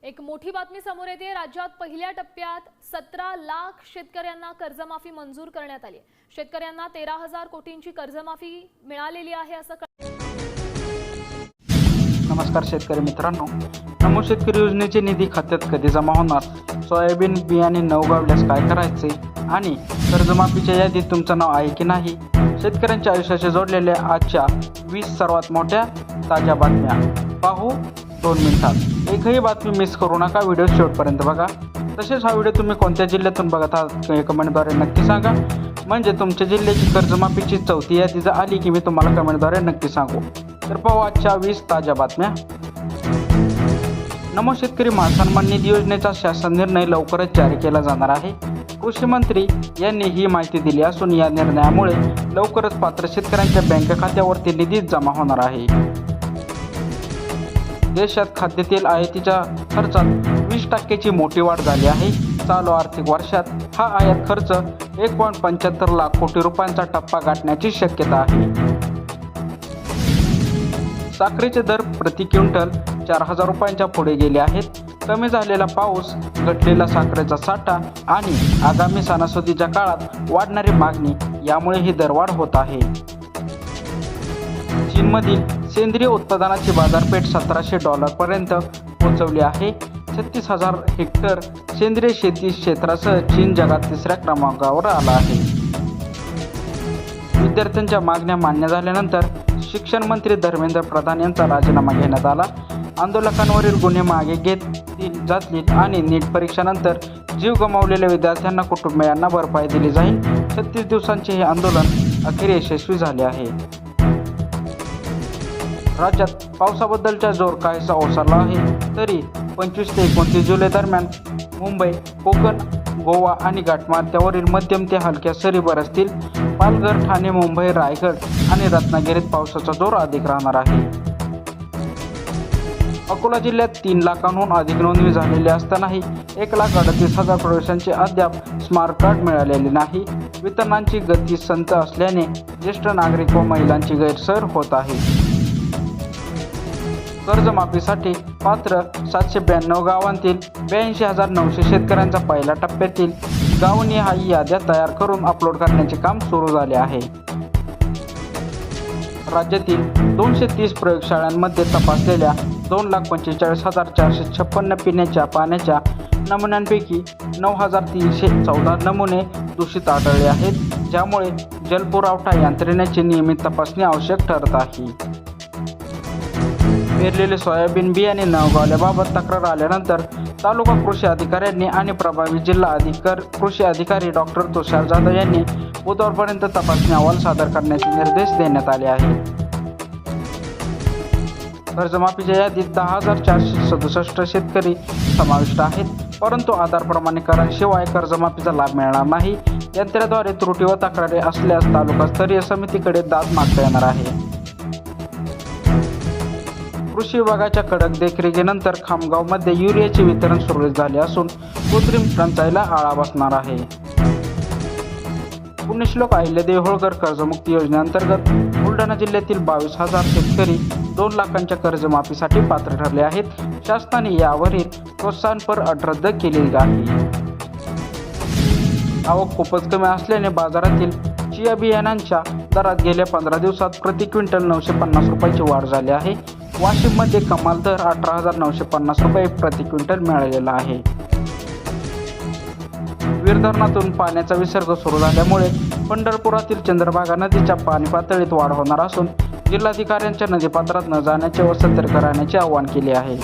एक मोठी बातमी समोर येते। राज्यात पहिल्या टप्प्यात 17 लाख शेतकऱ्यांना कर्जमाफी मंजूर करण्यात आली आहे। शेतकऱ्यांना 13,000 कोटींची कर्जमाफी मिळालेली आहे असं नमस्कार शेतकरी मित्रांनो, नमो शेतकरी योजनेचे निधी खात्यात कधी जमा होणार, सोयाबीन बियाणे न उगवल्यास काय करायचे आणि कर्जमाफीच्या यादीत तुमचं नाव आहे की नाही, शेतकऱ्यांच्या आयुष्याशी जोडलेल्या आजच्या 20 सर्वात मोठ्या ताज्या बातम्या पाहू 2 मिनिटात। एकही बातमी मिस करू नका, व्हिडिओ शेवटपर्यंत बघा। तसेच हा व्हिडिओ तुम्ही कोणत्या जिल्ह्यातून बघत आहात कमेंटद्वारे नक्की सांगा, म्हणजे तुमच्या जिल्ह्याची कर्जमाफीची चौथी यादी जर आली की मी तुम्हाला कमेंटद्वारे नक्की सांगू। तर पाहू आजच्या 20 ताज्या बातम्या। नमो शेतकरी महासन्मान निधी योजनेचा शासन निर्णय लवकरच जारी केला जाणार आहे। कृषी मंत्री यांनी ही माहिती दिली असून या निर्णयामुळे लवकरच पात्र शेतकऱ्यांच्या बँक खात्यावरती निधी जमा होणार आहे। देशात खाद्यतेल आयातीच्या खर्चात 20% मोठी वाढ झाली आहे। चालू आर्थिक वर्षात हा आयात खर्च 1.75 लाख कोटी रुपयांचा टप्पा गाठण्याची शक्यता आहे। साखरेचे दर प्रति क्विंटल 4,000 रुपयांच्या पुढे गेले आहेत। कमी झालेला पाऊस, घटलेला साखरेचा साठा आणि आगामी सणासुदीच्या काळात वाढणारी मागणी यामुळे ही दरवाढ होत आहे। चीनमधील सेंद्रिय उत्पादनाची बाजारपेठ $1,700 पर्यंत पोहोचवली आहे। 36,000 हेक्टर सेंद्रिय शेती क्षेत्रासह चीन जगात 3ऱ्या क्रमांकावर आला आहे। विद्यार्थ्यांच्या मागण्या मान्य झाल्यानंतर शिक्षण मंत्री धर्मेंद्र प्रधान यांचा राजीनामा घेण्यात आला। आंदोलकांवरील गुन्हे मागे घेतले जातील आणि नीट परीक्षेनंतर जीव गमावलेल्या विद्यार्थ्यांना कुटुंबियांना भरपाई दिली जाईल। 36 दिवसांचे हे आंदोलन अखेर यशस्वी झाले आहे। राज्यात पावसाबद्दलचा जोर काहीसा ओसरला आहे, तरी 25 ते 29 जुलै दरम्यान मुंबई, कोकण, गोवा आणि घाटमाथ्यावरील मध्यम ते हलक्या सरी बरसतील। पालघर, ठाणे, मुंबई, रायगड आणि रत्नागिरीत पावसाचा जोर अधिक राहणार आहे। अकोला जिल्ह्यात 3 लाखांहून अधिक नोंदणी झालेली असतानाही 1,38,000 प्रवाशांचे अद्याप स्मार्ट कार्ड मिळालेले नाही। वितरणांची गती संथ असल्याने ज्येष्ठ नागरिक व महिलांची गैरसोय होत आहे। कर्जमाफीसाठी पात्र 792 गावांतील 82,900 शेतकऱ्यांचा पहिल्या टप्प्यातील गावनिहाय याद्या तयार करून अपलोड करण्याचे काम सुरू झाले आहे। राज्यातील 230 प्रयोगशाळांमध्ये तपासलेल्या 2,45,456 पिण्याच्या पाण्याच्या नमुन्यांपैकी 9,314 नमुने दूषित आढळले आहेत, ज्यामुळे जलपुरवठा यंत्रणेची नियमित तपासणी आवश्यक ठरत आहे। पेरलेले सोयाबीन बियाणे न उगवल्याबाबत तक्रार आल्यानंतर तालुका कृषी अधिकाऱ्यांनी आणि प्रभावी जिल्हा कृषी अधिकारी डॉक्टर तुषार जाधव यांनी बुधवारपर्यंत तपासणी अहवाल सादर करण्याचे निर्देश देण्यात आले आहेत। कर्जमाफीच्या यादीत 10,467 शेतकरी समाविष्ट आहेत, परंतु आधार प्रमाणीकरणाशिवाय कर्जमाफीचा लाभ मिळणार नाही। यंत्राद्वारे त्रुटी व तक्रारी असल्यास तालुकास्तरीय समितीकडे दाद मागता येणार आहे। कृषी विभागाच्या कडक देखरेखीनंतर खामगावमध्ये युरियाचे वितरण सुरळीत झाले असून कृत्रिम टंचाईला आळा बसणार आहे। पुण्यश्लोक अहिल्यादेवी होळकर कर्जमुक्ती योजनेअंतर्गत बुलढाणा जिल्ह्यातील 22,000 शेतकरी 2 लाखांच्या कर्जमाफीसाठी पात्र ठरले आहेत। शासनाने यावरील प्रोत्साहनपर अट रद्द केलेली आहे। आवक खूपच कमी असल्याने बाजारातील चिया बियाणांच्या दरात गेल्या 15 दिवसात प्रति क्विंटल 950 रुपयाची वाढ झाली आहे। वाशिममध्ये कमाल दर 18,950 रुपये प्रति क्विंटल मिळालेला आहे। वीर धरणातून पाण्याचा विसर्ग सुरू झाल्यामुळे पंढरपुरातील चंद्रभागा नदीच्या पाणी पातळीत वाढ होणार असून जिल्हाधिकाऱ्यांच्या नदीपात्रात न जाण्याचे व सतर्क राहण्याचे आवाहन केले आहे।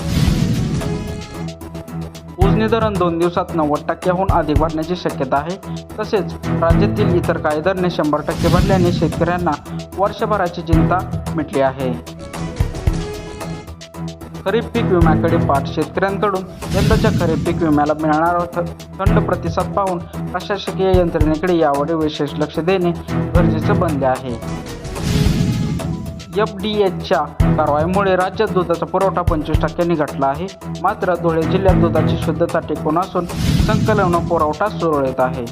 उजनी धरण 2 दिवसात 90%हून अधिक भरण्याची शक्यता आहे। तसेच राज्यातील इतर काही धरणे 100% भरल्याने शेतकऱ्यांना वर्षभराची चिंता मिटली आहे। खरीप पीक विम्याकडे पाठ शेतकऱ्यांकडून यंदाच्या खरीप पीक विम्याला मिळणारा थंड प्रतिसाद पाहून प्रशासकीय यंत्रणेकडे यावर विशेष लक्ष देणे गरजेचे बनले आहे। FDAच्या कारवाईमुळे राज्यात दुधाचा पुरवठा 25%नी घटला आहे। मात्र धुळे जिल्ह्यात दुधाची शुद्धता टिकून असून संकलन व पुरवठा सुरळीत आहे।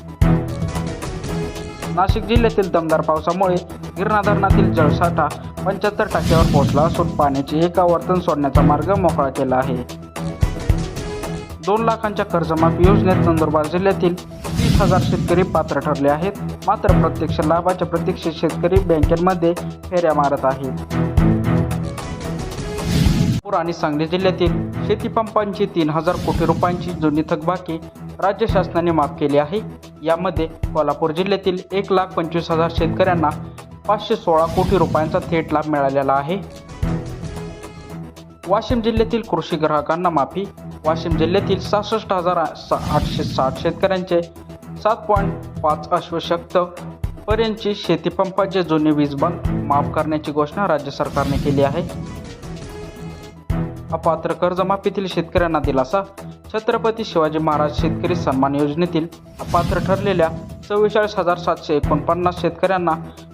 नाशिक जिल्ह्यातील दमदार पावसामुळे गिरणा धरणातील जलसाठा 75% वर पोहोचला असून पाण्याचे एक आवर्तन सोडण्याचा मार्ग मोकळा केला आहे। 2 लाखांच्या कर्जमाफी योजनेत नंदुरबार जिल्ह्यातील 30,000 शेतकरी पात्र ठरले आहेत. मात्र प्रत्यक्ष लाभाच्या प्रतीक्षेत शेतकरी बँकेमध्ये फेऱ्या मारत आहेत. आणि सांगली जिल्ह्यातील शेतीपंपांची 3,000 कोटी रुपयांची जुनी थकबाकी राज्य शासनाने माफ केली आहे. यामध्ये कोल्हापूर जिल्ह्यातील 1,25,000 शेतकऱ्यांना 516 कोटी रुपयांचा थेट लाभ मिळालेला आहे. वाशिम जिल्ह्यातील कृषी ग्राहकांना माफी. वाशिम जिल्ह्यातील 66,860 शेतकऱ्यांचे 7.5 अश्वशक्त पर्यंतची शेतीपंपाचे जुने वीज बंद माफ करण्याची घोषणा राज्य सरकारने केली आहे. अपात्र कर्जमाफीतील शेतकऱ्यांना दिलासा. छत्रपती शिवाजी महाराज शेतकरी सन्मान योजनेतील अपात्र ठरलेल्या 44,749 शेतकऱ्यांना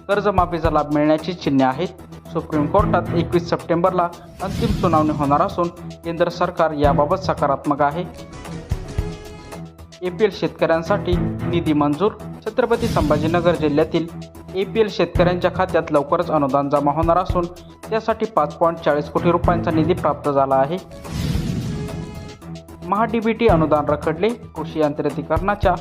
कर्जमाफीचा लाभ मिळण्याची चिन्हे आहेत. सुप्रीम कोर्टात 21 सप्टेंबरला अंतिम सुनावणी होणार असून केंद्र सरकार याबाबत सकारात्मक आहे. APL शेतकऱ्यांसाठी निधी मंजूर. छत्रपती संभाजीनगर जिल्ह्यातील APL शेतकऱ्यांच्या खात्यात लवकरच अनुदान जमा होणार असून त्यासाठी 5.40 कोटी रुपयांचा निधी प्राप्त झाला आहे. महा-DBT अनुदान रखडले. कृषी यांत्रिकीकरणाच्या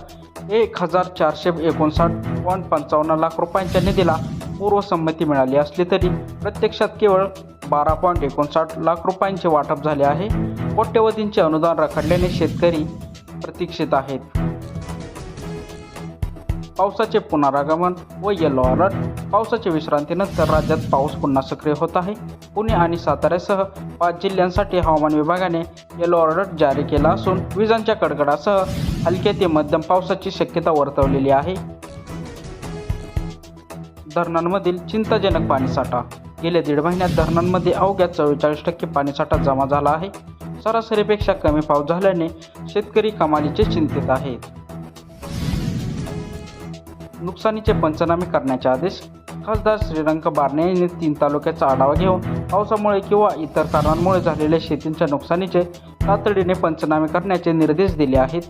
1,459.55 लाख रुपयांच्या निधीला पूर्वसंमती मिळाली असली तरी प्रत्यक्षात केवळ 12.59 लाख रुपयांचे वाटप झाले आहे. कोट्यवधींचे अनुदान रखडल्याने शेतकरी प्रतीक्षेत आहेत. पावसाचे पुनरागमन व येलो अलर्ट. पावसाच्या विश्रांतीनंतर राज्यात पाऊस पुन्हा सक्रिय होत आहे. पुणे आणि साताऱ्यासह 5 जिल्ह्यांसाठी हवामान विभागाने येलो अलर्ट जारी केला असून विजांच्या कडकडासह हलक्या ते मध्यम पावसाची शक्यता वर्तवलेली आहे. धरणांमधील चिंताजनक पाणीसाठा. गेल्या 1.5 महिन्यात धरणांमध्ये अवघ्या 44% पाणीसाठा जमा झाला आहे. सरासरीपेक्षा कमी पाऊस झाल्याने शेतकरी कमालीचे चिंतित आहेत. नुकसानीचे पंचनामे करण्याचे आदेश. खासदार श्रीरंग बारणे यांनी 3 तालुक्याचा आढावा घेऊन पावसामुळे किंवा इतर कारणांमुळे झालेल्या शेतीच्या नुकसानीचे तातडीने पंचनामे करण्याचे निर्देश दिले आहेत.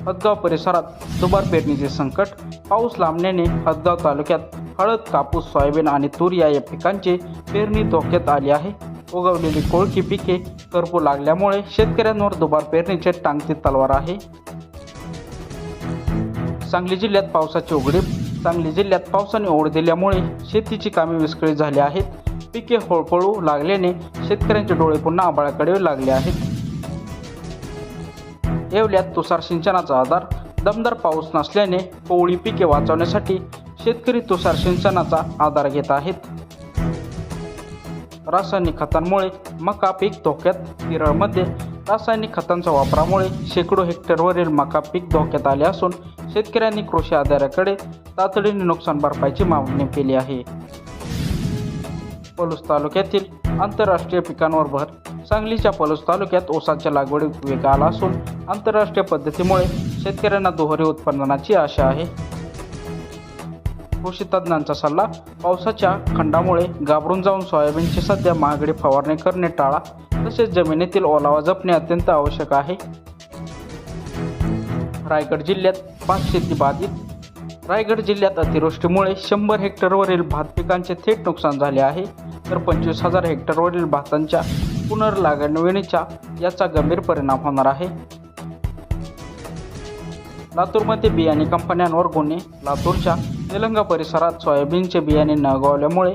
हदगाव परिसरात दुबार पेरणीचे संकट. पाऊस लांबण्याने हदगाव तालुक्यात हळद, कापूस, सोयाबीन आणि तूर या पिकांची पेरणी धोक्यात आली आहे. उगवलेली कोळकी पिके करपू लागल्यामुळे शेतकऱ्यांवर दुबार पेरणीचे टांगती तलवार आहे. सांगली जिल्ह्यात पावसाची उघडीप. सांगली जिल्ह्यात पावसाने ओढ दिल्यामुळे शेतीची कामे विस्कळीत झाली आहेत. पिके होळपळू लागल्याने शेतकऱ्यांचे डोळे पुन्हा आभाळाकडे लागले आहेत. येवल्यात तुषार सिंचनाचा आधार. दमदार पाऊस नसल्याने कोवळी पिके वाचवण्यासाठी शेतकरी तुषार सिंचनाचा आधार घेत आहेत. रासायनिक खतांमुळे मका पीक धोक्यात. केरळमध्ये रासायनिक खतांच्या वापरामुळे शेकडो हेक्टरवरील मका पीक धोक्यात आले असून शेतकऱ्यांनी कृषी अधिकाऱ्याकडे तातडीने नुकसान भरपाईची मागणी केली आहे. पलूस तालुक्यातील आंतरराष्ट्रीय पिकांवर भर. सांगलीच्या पलूस तालुक्यात ऊसाच्या लागवडीत वेग आला असून आंतरराष्ट्रीय पद्धतीमुळे शेतकऱ्यांना दुहेरी उत्पादनाची आशा आहे. कृषी तज्ज्ञांचा सल्ला. पावसाच्या खंडामुळे घाबरून जाऊन सोयाबीनची सध्या महागडी फवारणी करणे टाळा. तसेच जमिनीतील ओलावा जपणे अत्यंत आवश्यक आहे. रायगड जिल्ह्यात भात शेती बाधित. रायगड जिल्ह्यात अतिवृष्टीमुळे 100 हेक्टरवरील भात पिकांचे थेट नुकसान झाले आहे. तर 25,000 हेक्टरवरील भातांच्या पुनर्लागवणीचा याचा गंभीर परिणाम होणार आहे. लातूरमध्ये बियाणे कंपन्यांवर गुन्हे. लातूरच्या निलंगा परिसरात सोयाबीनचे बियाणे न गळल्यामुळे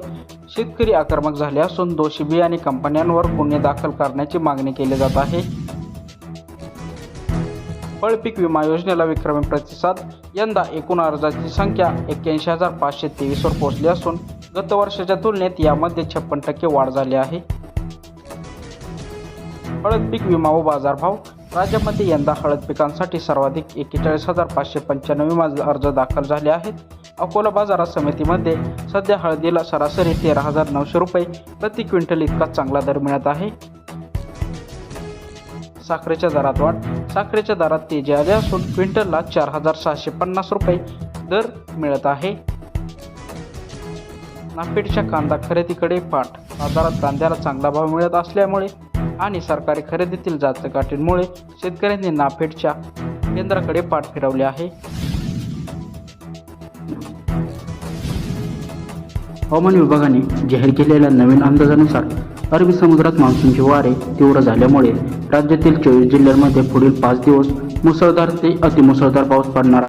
शेतकरी आक्रमक झाले असून दोषी बियाणे कंपन्यांवर गुन्हे दाखल करण्याची मागणी केली जात आहे. फळपीक विमा योजनेला विक्रमी प्रतिसाद. यंदा एकूण अर्जाची संख्या 81,523 वर पोहोचली असून गत वर्षाच्या तुलनेत यामध्ये 56% वाढ झाली आहे. हळद पीक विमा व बाजारभाव. राज्यामध्ये यंदा हळद पिकांसाठी सर्वाधिक 41,595 विमा अर्ज दाखल झाले आहेत. अकोला बाजार समितीमध्ये सध्या हळदीला सरासरी 13,900 रुपये प्रति क्विंटल इतका चांगला दर मिळत आहे. साखरेच्या दरात वाढ. साखरेच्या दरात तेजी आली असून क्विंटलला 4,650 रुपये दर मिळत आहे. नाफेडच्या कांदा खरेदीकडे पाठ. बाजारात कांद्याला चांगला भाव मिळत असल्यामुळे आणि सरकारी खरेदीतील जास्त गाठींमुळे शेतकऱ्यांनी नाफेडच्या केंद्राकडे पाठ फिरवली आहे. हवामान विभागाने जाहीर केलेल्या नवीन अंदाजानुसार अरबी समुद्रात मान्सूनचे वारे तीव्र झाल्यामुळे राज्यातील 24 जिल्ह्यांमध्ये पुढील 5 दिवस मुसळधार ते अतिमुसळधार पाऊस पडणार.